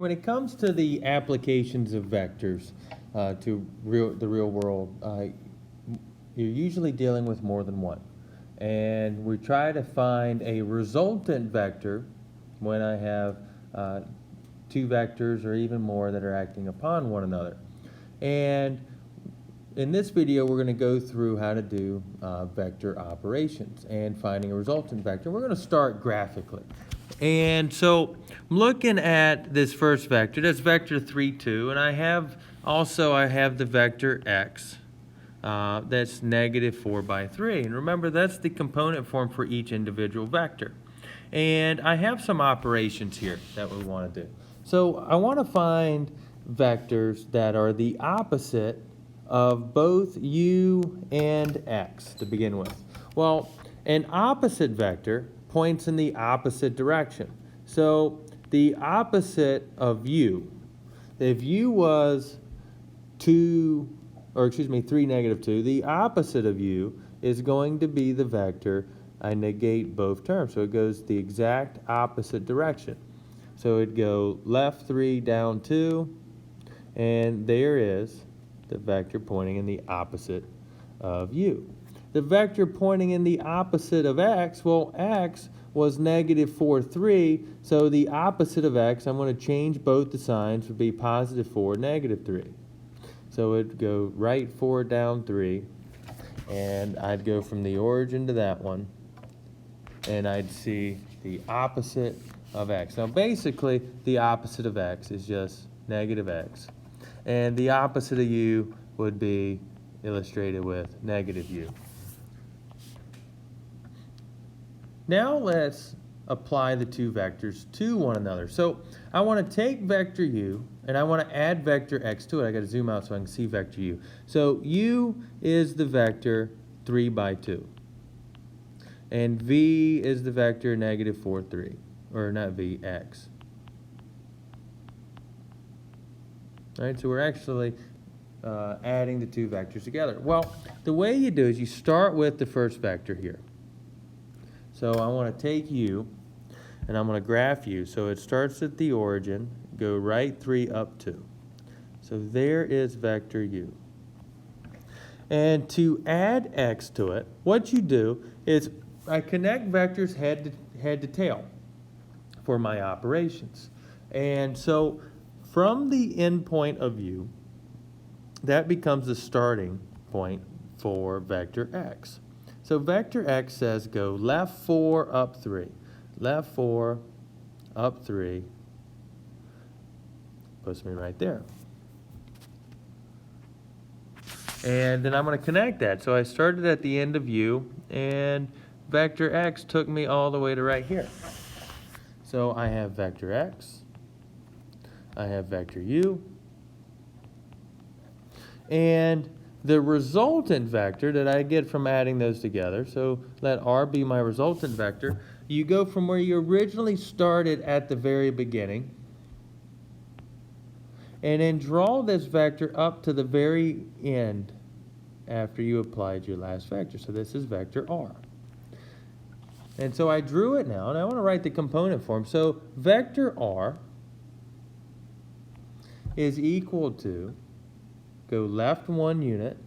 When it comes to the applications of vectors to the real world, you're usually dealing with more than one. And we try to find a resultant vector when I have two vectors or even more that are acting upon one another. And in this video, we're going to go through how to do vector operations and finding a resultant vector. We're going to start graphically. And so I'm looking at this first vector, that's vector 3, 2, and I have the vector x, that's negative 4 by 3. And remember, that's the component form for each individual vector. And I have some operations here that we want to do. So I want to find vectors that are the opposite of both u and x to begin with. Well, an opposite vector points in the opposite direction. So the opposite of u, if u was 3, negative 2, the opposite of u is going to be the vector I negate both terms. So it goes the exact opposite direction. So it'd go left 3, down 2, and there is the vector pointing in the opposite of u. The vector pointing in the opposite of x, well, x was negative 4, 3, so the opposite of x, I'm going to change both the signs, would be positive 4, negative 3. So it'd go right 4, down 3, and I'd go from the origin to that one, and I'd see the opposite of x. Now basically, the opposite of x is just negative x, and the opposite of u would be illustrated with negative u. Now let's apply the two vectors to one another. So I want to take vector u and I want to add vector x to it. I got to zoom out so I can see vector u. So u is the vector 3 by 2. And v is the vector negative 4, 3. Or not v, x. All right, so we're actually adding the two vectors together. Well, the way you do is you start with the first vector here. So I want to take u, and I'm going to graph u. So it starts at the origin, go right 3 up 2. So there is vector u. And to add x to it, what you do is I connect vectors head to tail for my operations. And so from the end point of u, that becomes the starting point for vector x. So vector x says go left 4, up 3. Left 4, up 3. Puts me right there. And then I'm going to connect that. So I started at the end of u, and vector x took me all the way to right here. So I have vector x. I have vector u. And the resultant vector that I get from adding those together, so let r be my resultant vector, you go from where you originally started at the very beginning, and then draw this vector up to the very end after you applied your last vector. So this is vector r. And so I drew it now, and I want to write the component form. So vector r is equal to, go left 1 unit,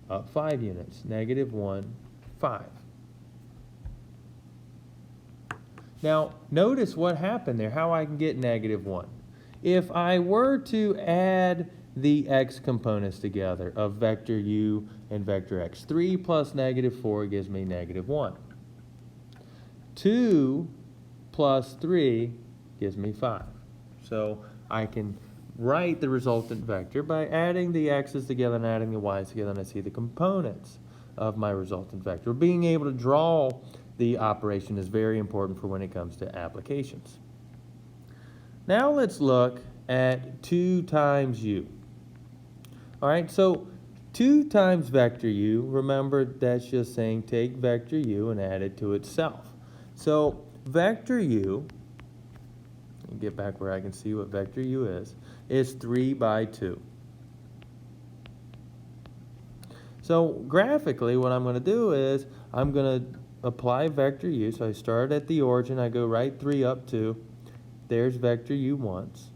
up 5 units, negative 1, 5. Now, notice what happened there, how I can get negative 1. If I were to add the x components together of vector u and vector x, 3 plus negative 4 gives me negative 1. 2 plus 3 gives me 5. So I can write the resultant vector by adding the x's together and adding the y's together, and I see the components of my resultant vector. Being able to draw the operation is very important for when it comes to applications. Now let's look at 2 times u. All right, so 2 times vector u, remember that's just saying take vector u and add it to itself. So vector u, get back where I can see what vector u is 3 by 2. So graphically, what I'm going to do is I'm going to apply vector u. So I start at the origin, I go right 3 up 2, there's vector u once.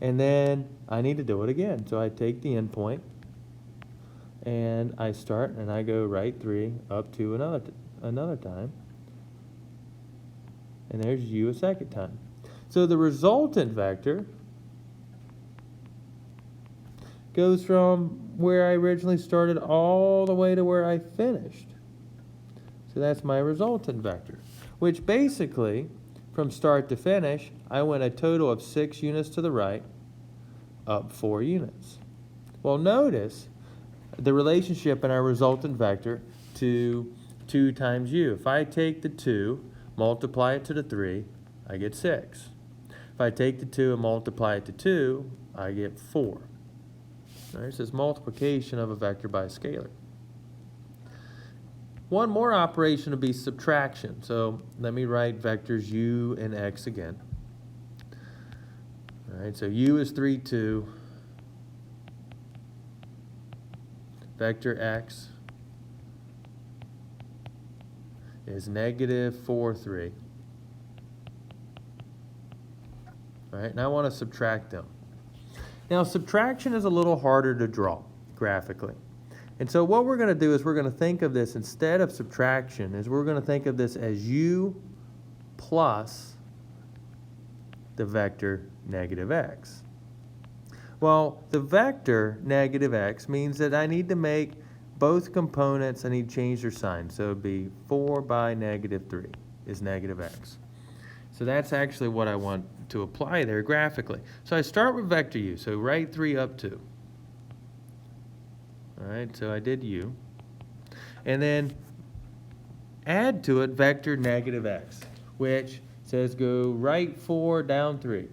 And then I need to do it again. So I take the endpoint, and I start, and I go right 3 up to another time. And there's u a second time. So the resultant vector goes from where I originally started all the way to where I finished. So that's my resultant vector, which basically, from start to finish, I went a total of 6 units to the right, up 4 units. Well, notice the relationship in our resultant vector to 2 times u. If I take the 2, multiply it to the 3, I get 6. If I take the 2 and multiply it to 2, I get 4. All right, so it's multiplication of a vector by a scalar. One more operation would be subtraction. So let me write vectors u and x again. All right, so u is 3, 2. Vector x is negative 4, 3. All right, now I want to subtract them. Now, subtraction is a little harder to draw graphically. And so what we're going to do is we're going to think of this, instead of subtraction, is we're going to think of this as u plus the vector negative x. Well, the vector negative x means that I need to make both components, I need to change their sign. So it would be 4 by negative 3 is negative x. So that's actually what I want to apply there graphically. So I start with vector u. So write 3 up 2. All right, so I did u. And then add to it vector negative x, which says go right 4, down 3.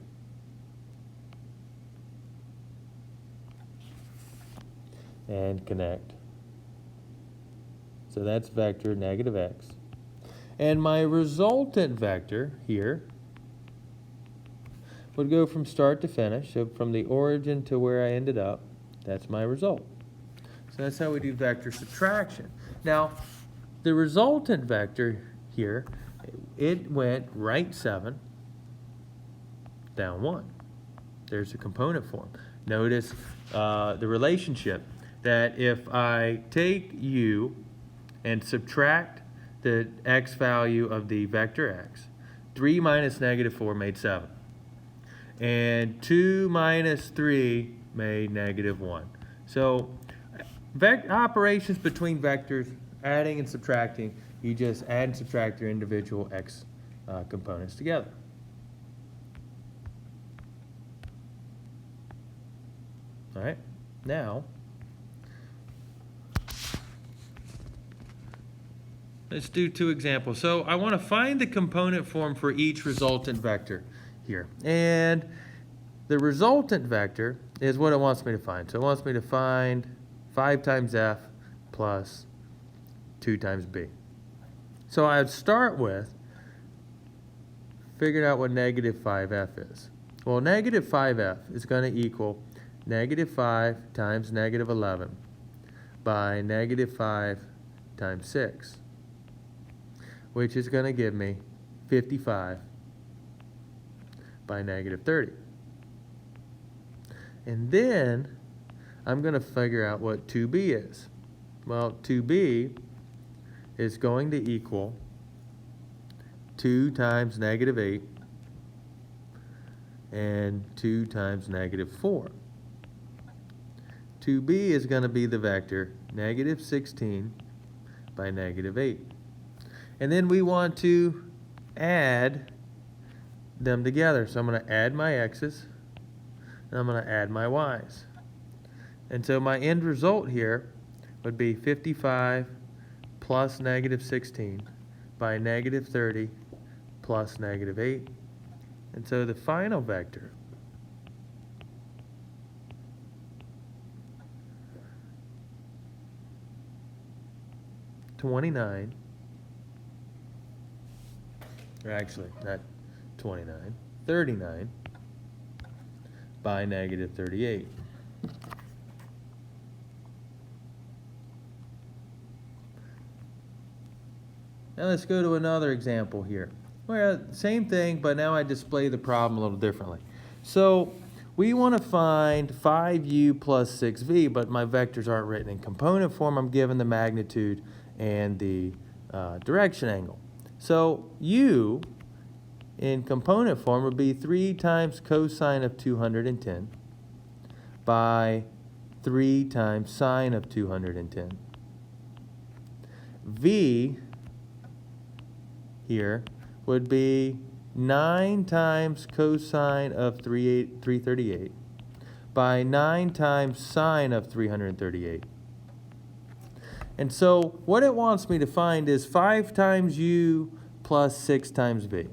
And connect. So that's vector negative x. And my resultant vector here would go from start to finish. So from the origin to where I ended up, that's my result. So that's how we do vector subtraction. Now, the resultant vector here, it went right 7, down 1. There's a component form. Notice the relationship that if I take u and subtract the x value of the vector x, 3 minus negative 4 made 7. And 2 minus 3 made negative 1. So operations between vectors, adding and subtracting, you just add and subtract your individual x components together. All right, now let's do 2 examples. So I want to find the component form for each resultant vector here. And the resultant vector is what it wants me to find. So it wants me to find 5 times f plus 2 times b. So I would start with figuring out what negative 5f is. Well, negative 5f is going to equal negative 5 times negative 11 by negative 5 times 6, which is going to give me 55 by negative 30. And then I'm going to figure out what 2b is. Well, 2b is going to equal 2 times negative 8 and 2 times negative 4. 2b is going to be the vector negative 16 by negative 8. And then we want to add them together. So I'm going to add my x's, and I'm going to add my y's. And so my end result here would be 55 plus negative 16 by negative 30 plus negative 8. And so the final vector (29), or actually not 29, 39 by negative 38. Now let's go to another example here. Well, same thing, but now I display the problem a little differently. So we want to find 5u plus 6v, but my vectors aren't written in component form. I'm given the magnitude and the direction angle. So u in component form would be 3 times cosine of 210 by 3 times sine of 210. V here would be 9 times cosine of 338 by 9 times sine of 338. And so what it wants me to find is 5 times u plus 6 times v.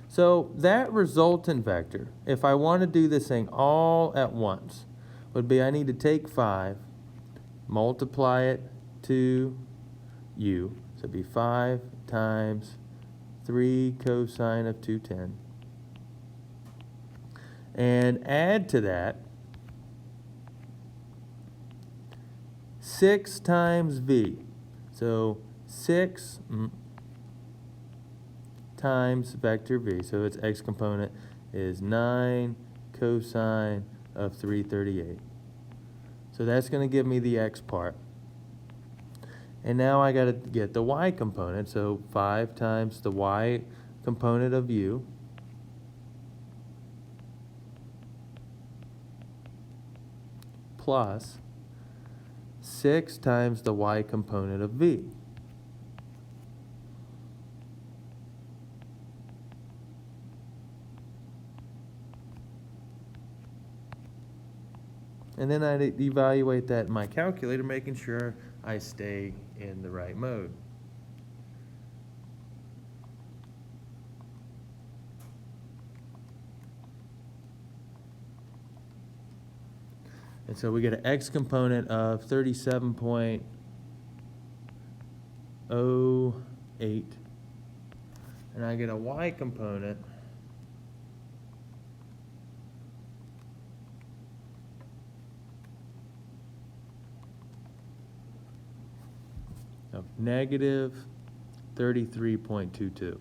So that resultant vector, if I want to do this thing all at once, would be I need to take 5, multiply it to u. So it'd be 5 times 3 cosine of 210. And add to that 6 times v. So 6 times vector v. So its x component is 9 cosine of 338. So that's going to give me the x part. And now I got to get the y component. So 5 times the y component of u plus 6 times the y component of v. And then I'd evaluate that in my calculator, making sure I stay in the right mode. And so we get an x component of 37.08. And I get a y component of negative 33.22.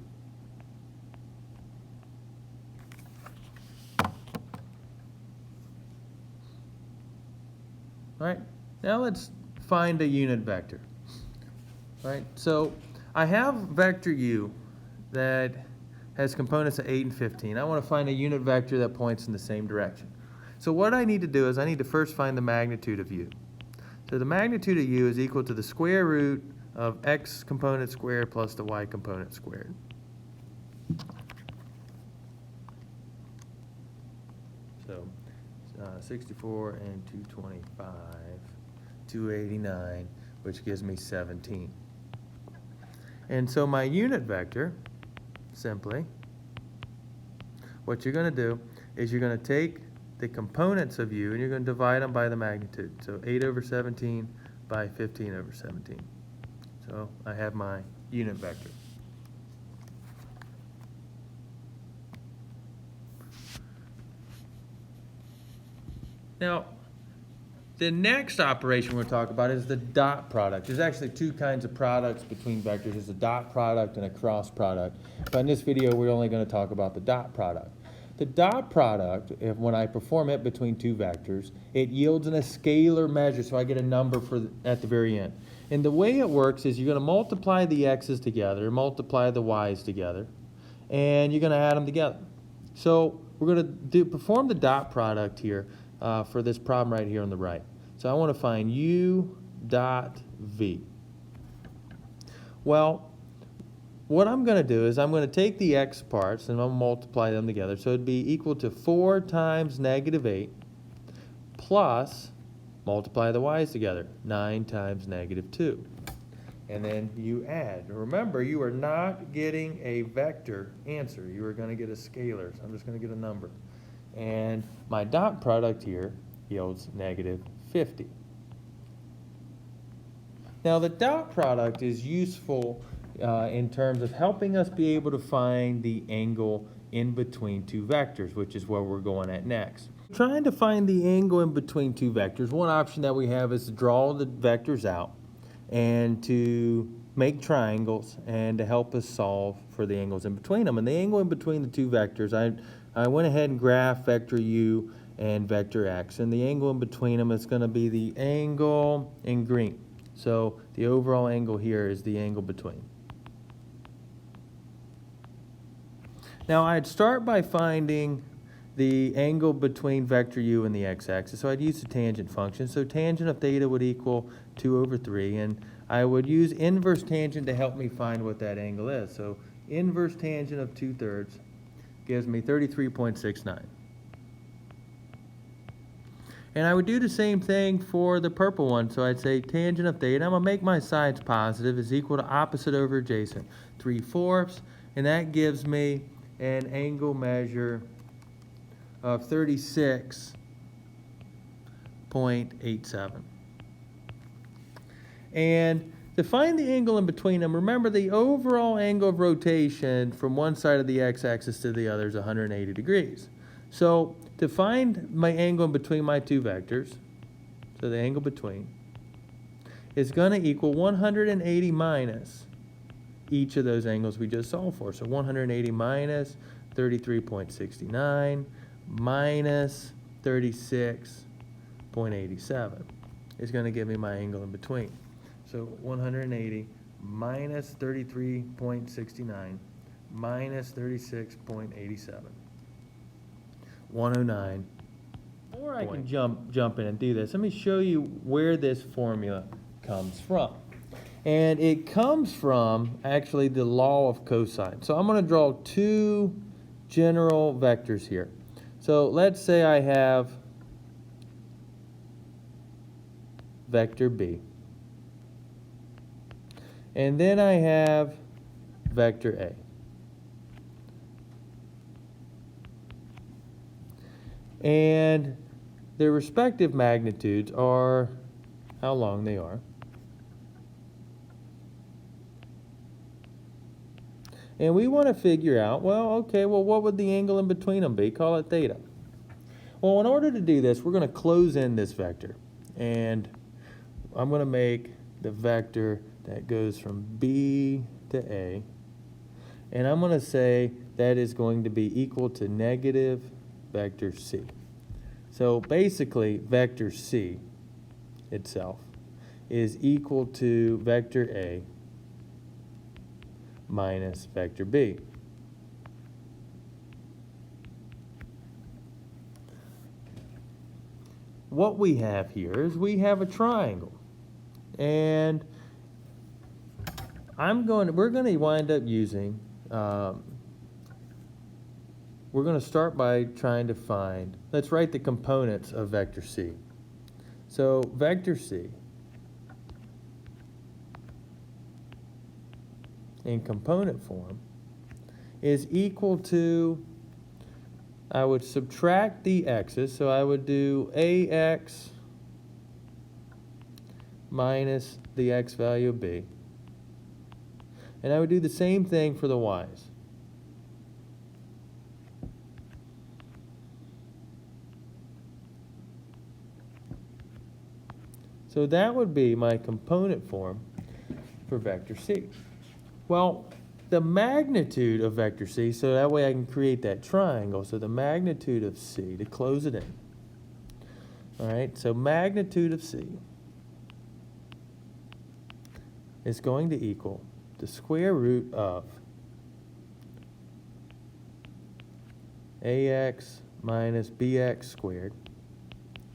All right, now let's find a unit vector. All right, so I have vector u that has components of 8 and 15. I want to find a unit vector that points in the same direction. So what I need to do is I need to first find the magnitude of u. So the magnitude of u is equal to the square root of x component squared plus the y component squared. So 64 and 225, 289, which gives me 17. And so my unit vector, simply, what you're going to do is you're going to take the components of u and you're going to divide them by the magnitude. So 8 over 17 by 15 over 17. So I have my unit vector. Now, the next operation we're talking about is the dot product. There's actually two kinds of products between vectors. There's a dot product and a cross product. But in this video, we're only going to talk about the dot product. The dot product, when I perform it between two vectors, it yields in a scalar measure, so I get a number at the very end. And the way it works is you're going to multiply the x's together, multiply the y's together, and you're going to add them together. So we're going to perform the dot product here for this problem right here on the right. So I want to find u dot v. Well, what I'm going to do is I'm going to take the x parts and I'll multiply them together. So it'd be equal to 4 times negative 8 plus, multiply the y's together, 9 times negative 2. And then you add. Remember, you are not getting a vector answer. You are going to get a scalar. So I'm just going to get a number. And my dot product here yields negative 50. Now the dot product is useful in terms of helping us be able to find the angle in between two vectors, which is where we're going at next. Trying to find the angle in between two vectors, one option that we have is to draw the vectors out and to make triangles and to help us solve for for the angles in between them. And the angle in between the two vectors, I went ahead and graphed vector u and vector x. And the angle in between them is going to be the angle in green. So the overall angle here is the angle between. Now I'd start by finding the angle between vector u and the x-axis. So I'd use the tangent function. So tangent of theta would equal 2 over 3. And I would use inverse tangent to help me find what that angle is. So inverse tangent of 2/3 gives me 33.69. And I would do the same thing for the purple one. So I'd say tangent of theta, I'm going to make my sides positive, is equal to opposite over adjacent, 3/4. And that gives me an angle measure of 36.87. And to find the angle in between them, remember the overall angle of rotation from one side of the x-axis to the other is 180 degrees. So to find my angle in between my two vectors, so the angle between, is going to equal 180 minus each of those angles we just solved for. So 180 minus 33.69 minus 36.87 is going to give me my angle in between. So 180 minus 33.69 minus 36.87. 109. Before I can jump in and do this, let me show you where this formula comes from. And it comes from actually the law of cosine. So I'm going to draw two general vectors here. So let's say I have vector B. And then I have vector A. And their respective magnitudes are how long they are. And we want to figure out, well, okay, well, what would the angle in between them be? Call it theta. Well, in order to do this, we're going to close in this vector. And I'm going to make the vector that goes from B to A. And I'm going to say that is going to be equal to negative vector C. So basically, vector C itself is equal to vector A minus vector B. What we have here is we have a triangle. And we're going to wind up using, we're going to start by trying to find, let's write the components of vector C. So vector C in component form is equal to, I would subtract the x's, so I would do ax minus the x value of b. And I would do the same thing for the y's. So that would be my component form for vector C. Well, the magnitude of vector C, so that way I can create that triangle. So the magnitude of C, to close it in. All right, so magnitude of C is going to equal the square root of ax minus bx squared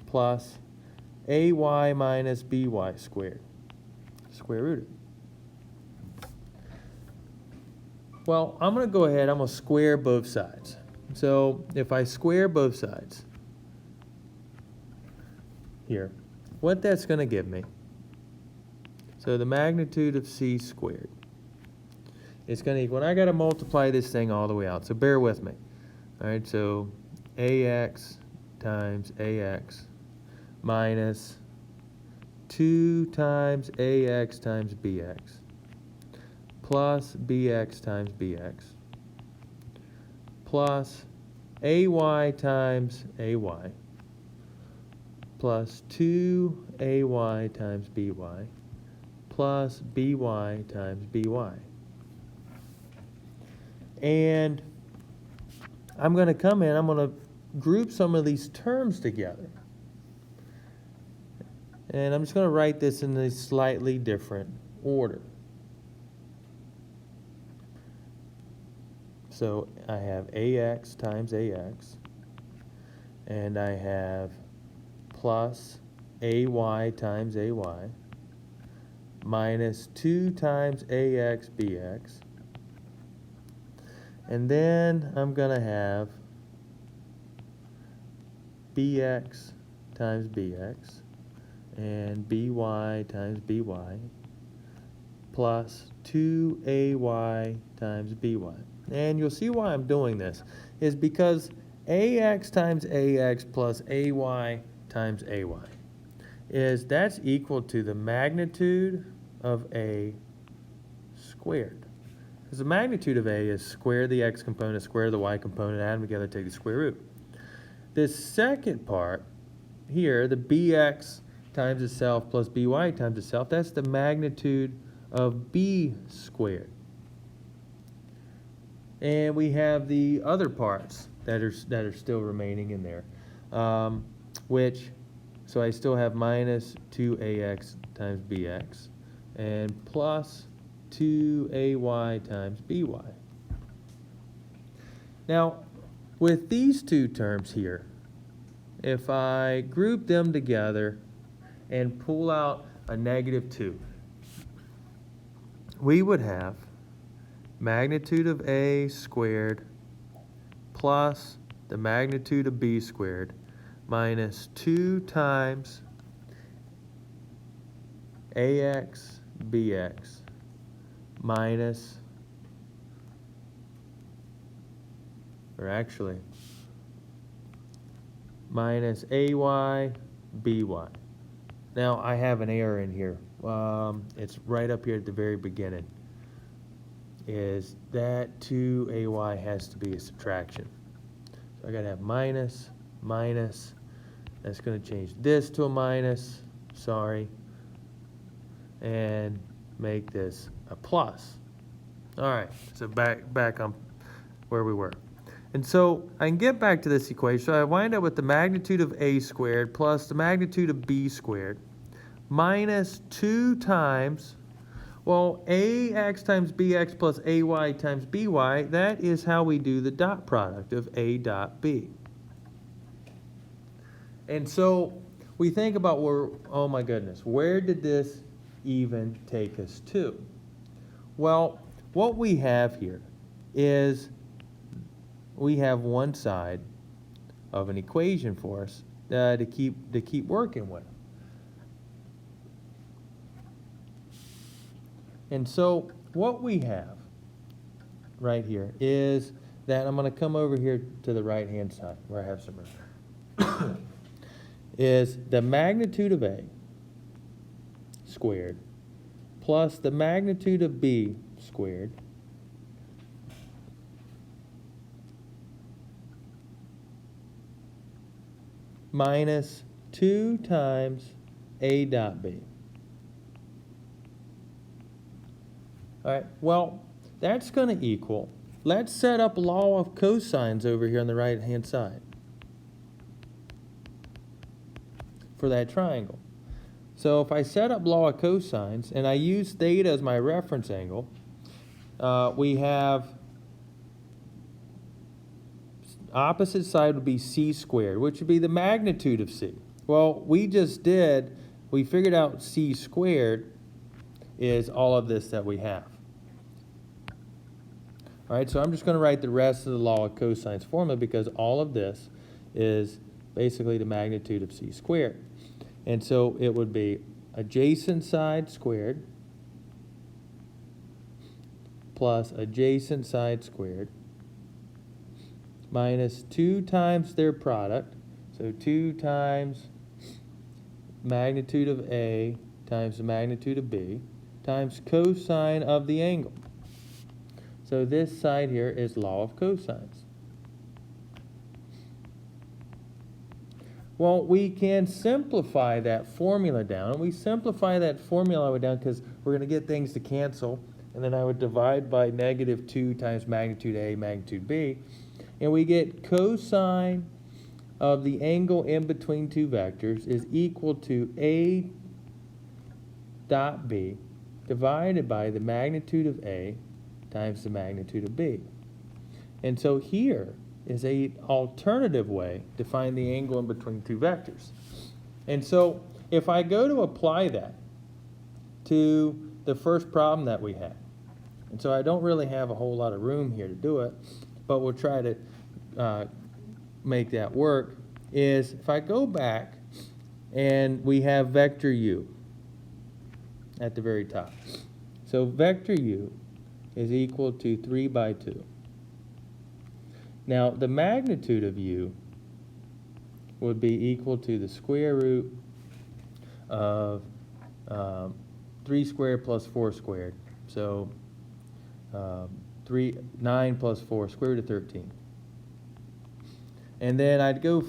plus ay minus by squared, square rooted. Well, I'm going to go ahead, I'm going to square both sides. So if I square both sides here, what that's going to give me, so the magnitude of C squared, it's going to equal, and I got to multiply this thing all the way out, so bear with me. All right, so ax times ax minus 2 times ax times bx plus bx times bx plus ay times ay plus 2ay times by plus by times by. And I'm going to come in, I'm going to group some of these terms together. And I'm just going to write this in a slightly different order. So I have AX times AX, and I have plus AY times AY, minus 2 times AX BX, and then I'm going to have BX times BX, and BY times BY, plus 2AY times BY. And you'll see why I'm doing this is because AX times AX plus AY times AY that's equal to the magnitude of A squared. Because the magnitude of A is square the X component, square the Y component, add them together, take the square root. This second part here, the BX times itself plus BY times itself, that's the magnitude of B squared. And we have the other parts that are still remaining in there, so I still have minus 2AX times BX and plus 2AY times BY. Now, with these two terms here, if I group them together and pull out a negative 2, we would have magnitude of A squared plus the magnitude of B squared minus 2 times AX BX minus, or actually, minus AY BY. Now I have an error in here. It's right up here at the very beginning. Is that 2AY has to be a subtraction. So I gotta have minus, minus. That's gonna change this to a minus, sorry, and make this a plus. All right, so back on where we were. And so I can get back to this equation. So I wind up with the magnitude of A squared plus the magnitude of B squared minus 2 times, well, AX times BX plus AY times BY, that is how we do the dot product of A dot B. And so we think about where, oh my goodness, where did this even take us to? Well, what we have here is we have one side of an equation for us to keep working with. And so what we have right here is that I'm going to come over here to the right-hand side where I have some room. Is the magnitude of A squared plus the magnitude of B squared minus 2 times A dot B. All right, well, that's going to equal, let's set up law of cosines over here on the right-hand side for that triangle. So if I set up law of cosines and I use theta as my reference angle, we have opposite side would be c squared, which would be the magnitude of c. Well, we figured out c squared is all of this that we have. All right, so I'm just going to write the rest of the law of cosines formula because all of this is basically the magnitude of c squared. And so it would be adjacent side squared plus adjacent side squared minus 2 times their product. So 2 times magnitude of A times the magnitude of B times cosine of the angle. So this side here is law of cosines. Well, we can simplify that formula down. And we simplify that formula down because we're going to get things to cancel. and then I would divide by negative 2 times magnitude A, magnitude B, and we get cosine of the angle in between two vectors is equal to A dot B divided by the magnitude of A times the magnitude of B. And so here is a alternative way to find the angle in between two vectors. And so if I go to apply that to the first problem that we had, and so I don't really have a whole lot of room here to do it, but we'll try to make that work, is if I go back and we have vector u at the very top. So vector u is equal to 3 by 2. Now the magnitude of u would be equal to the square root of 3 squared plus 4 squared. So 9 plus 4, square root of 13. And then I'd go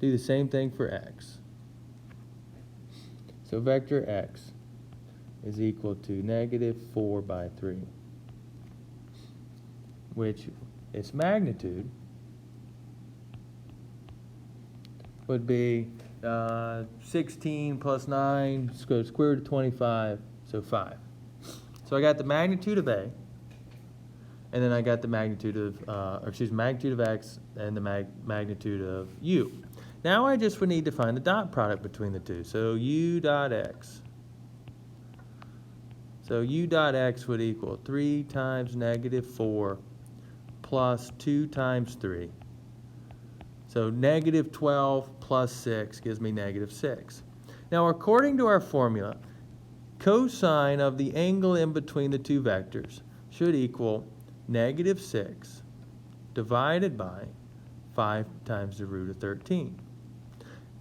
do the same thing for x. So vector x is equal to negative 4 by 3, which its magnitude would be 16 plus 9, square root of 25, so 5. So I got the magnitude of A, and then I got the magnitude of, magnitude of x and the magnitude of u. Now I just would need to find the dot product between the two. So u dot x. So u dot x would equal 3 times negative 4 plus 2 times 3. So negative 12 plus 6 gives me negative 6. Now according to our formula, cosine of the angle in between the two vectors should equal negative 6 divided by 5 times the root of 13.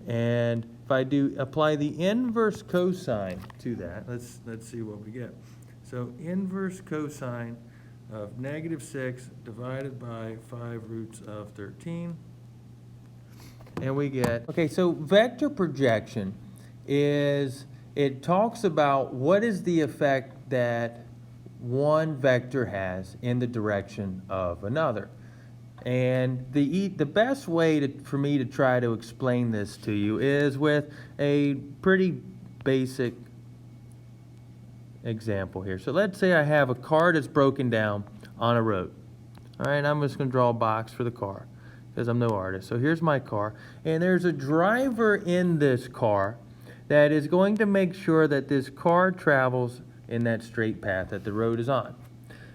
And if I apply the inverse cosine to that, let's see what we get. So inverse cosine of negative 6 divided by 5 roots of 13. And we get, okay, so vector projection it talks about what is the effect that one vector has in the direction of another. And the best way for me to try to explain this to you is with a pretty basic example here. So let's say I have a car that's broken down on a road. All right, I'm just going to draw a box for the car because I'm no artist. So here's my car, and there's a driver in this car that is going to make sure that this car travels in that straight path that the road is on.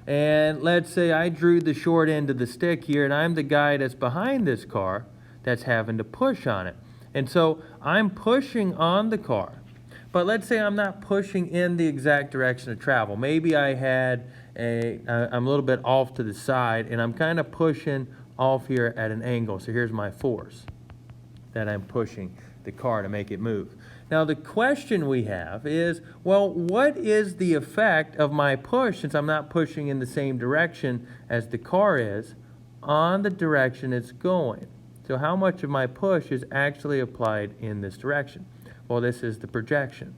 And let's say I drew the short end of the stick here, and I'm the guy that's behind this car that's having to push on it. And so I'm pushing on the car. But let's say I'm not pushing in the exact direction of travel. Maybe I'm a little bit off to the side, and I'm kind of pushing off here at an angle. So here's my force that I'm pushing the car to make it move. Now the question we have is, well, what is the effect of my push, since I'm not pushing in the same direction as the car is, on the direction it's going? So how much of my push is actually applied in this direction? Well, this is the projection.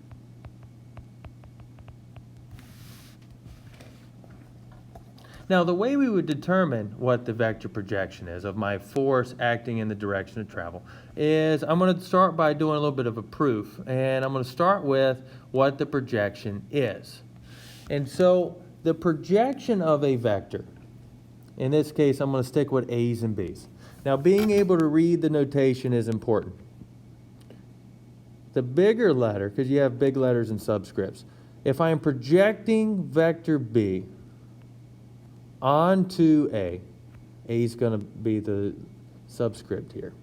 Now, the way we would determine what the vector projection is of my force acting in the direction of travel is I'm going to start by doing a little bit of a proof, and I'm going to start with what the projection is. And so the projection of a vector, in this case, I'm going to stick with A's and B's. Now, being able to read the notation is important. The bigger letter, because you have big letters and subscripts, if I'm projecting vector B onto A is going to be the subscript here.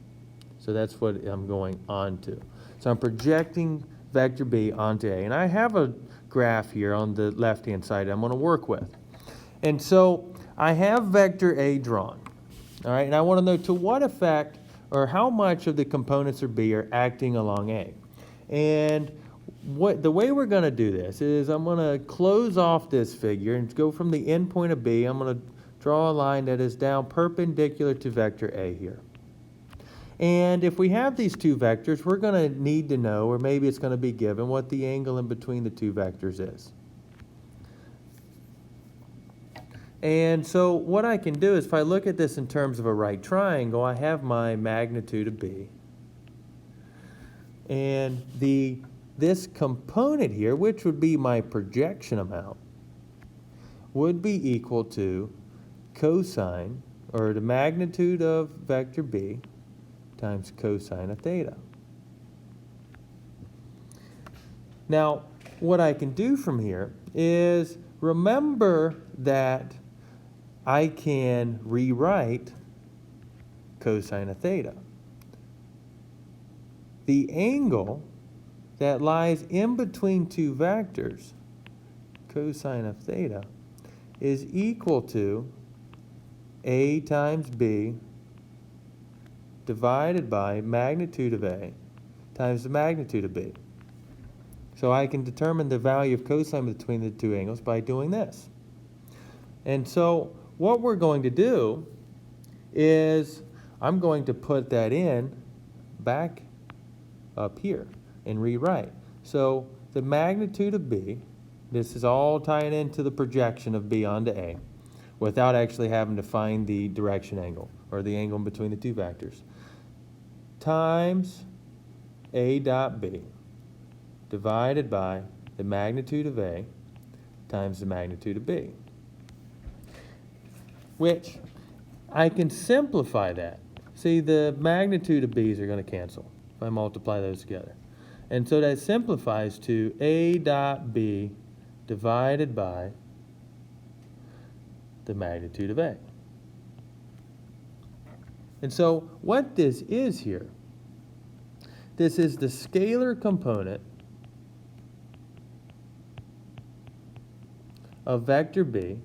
So that's what I'm going onto. So I'm projecting vector B onto A. And I have a graph here on the left-hand side I'm going to work with. And so I have vector A drawn. All right, and I want to know to what effect or how much of the components of B are acting along A. And the way we're going to do this is I'm going to close off this figure and go from the endpoint of B. I'm going to draw a line that is down perpendicular to vector A here. And if we have these two vectors, we're going to need to know, or maybe it's going to be given, what the angle in between the two vectors is. And so what I can do is, if I look at this in terms of a right triangle, I have my magnitude of B. And this component here, which would be my projection amount, would be equal to cosine, or the magnitude of vector B, times cosine of theta. Now, what I can do from here is remember that I can rewrite cosine of theta. The angle that lies in between two vectors, cosine of theta, is equal to A times B divided by magnitude of A times the magnitude of B. So I can determine the value of cosine between the two angles by doing this. And so what we're going to do is I'm going to put that in back up here and rewrite. So the magnitude of B, this is all tying into the projection of B onto A without actually having to find the direction angle, or the angle in between the two vectors, times A dot B divided by the magnitude of A times the magnitude of B, which I can simplify that. See, the magnitude of B's are going to cancel if I multiply those together. And so that simplifies to A dot B divided by the magnitude of A. And so what this is here, this is the scalar component of vector B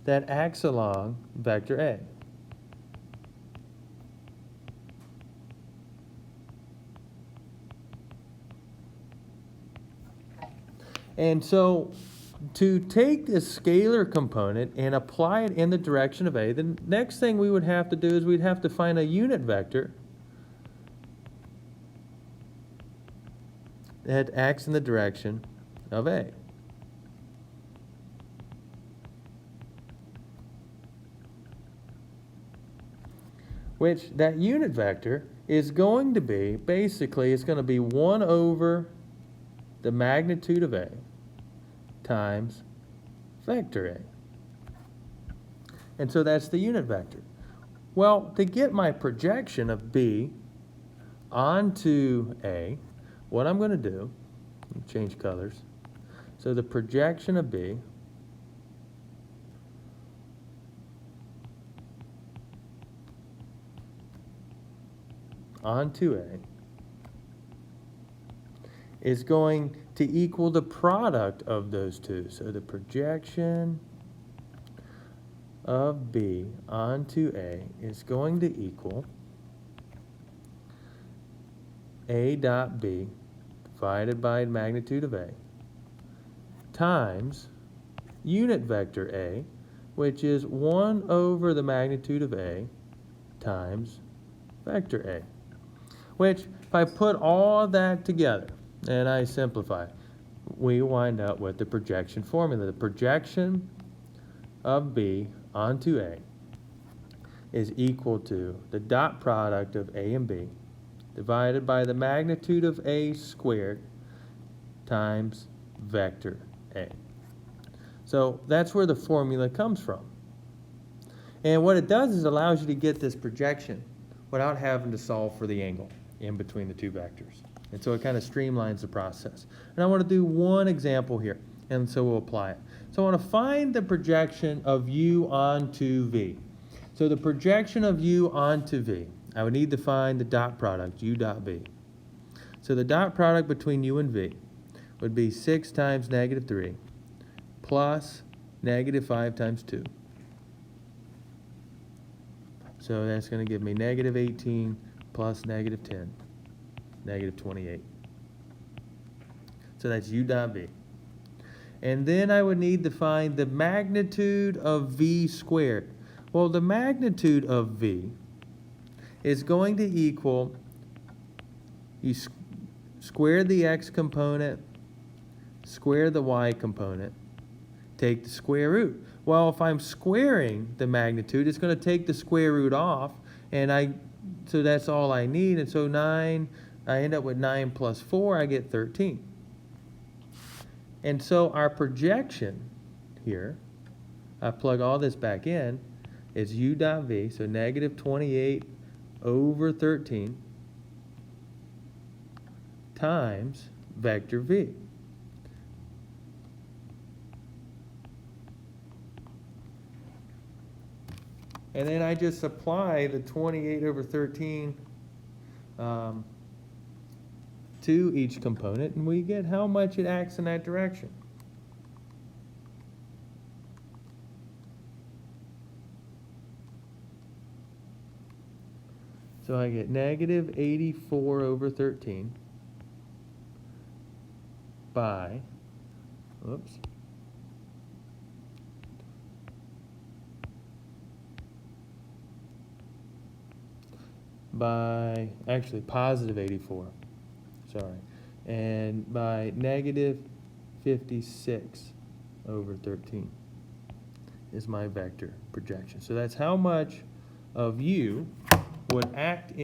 that acts along vector A. And so to take this scalar component and apply it in the direction of A, the next thing we would have to do is we'd have to find a unit vector that acts in the direction of A. Which that unit vector is going to be, basically, it's going to be 1 over the magnitude of A times vector A. And so that's the unit vector. Well, to get my projection of B onto A, what I'm going to do, change colors. So the projection of B onto A is going to equal the product of those two. So the projection of B onto A is going to equal A dot B divided by magnitude of A times unit vector A, which is 1 over the magnitude of A times vector A. Which, if I put all that together and I simplify, we wind up with the projection formula. The projection of B onto A is equal to the dot product of A and B divided by the magnitude of A squared times vector A. So that's where the formula comes from. And what it does is it allows you to get this projection without having to solve for the angle in between the two vectors. And so it kind of streamlines the process. And I want to do one example here, and so we'll apply it. So I want to find the projection of U onto V. So the projection of U onto V, I would need to find the dot product, U dot V. So the dot product between U and V would be 6 times negative 3 plus negative 5 times 2. So that's going to give me negative 18 plus negative 10, negative 28. So that's U dot V. And then I would need to find the magnitude of V squared. Well, the magnitude of V is going to equal, you square the x component, square the y component, take the square root. Well, if I'm squaring the magnitude, it's going to take the square root off, and so that's all I need, and so 9, I end up with 9 plus 4, I get 13. And so our projection here, I plug all this back in, is u dot v, so negative 28 over 13 times vector v. And then I just apply the 28 over 13 to each component, and we get how much it acts in that direction. So I get negative 84 over 13 by, oops, by actually positive 84, sorry, and by negative 56 over 13 is my vector projection. So that's how much of u would act in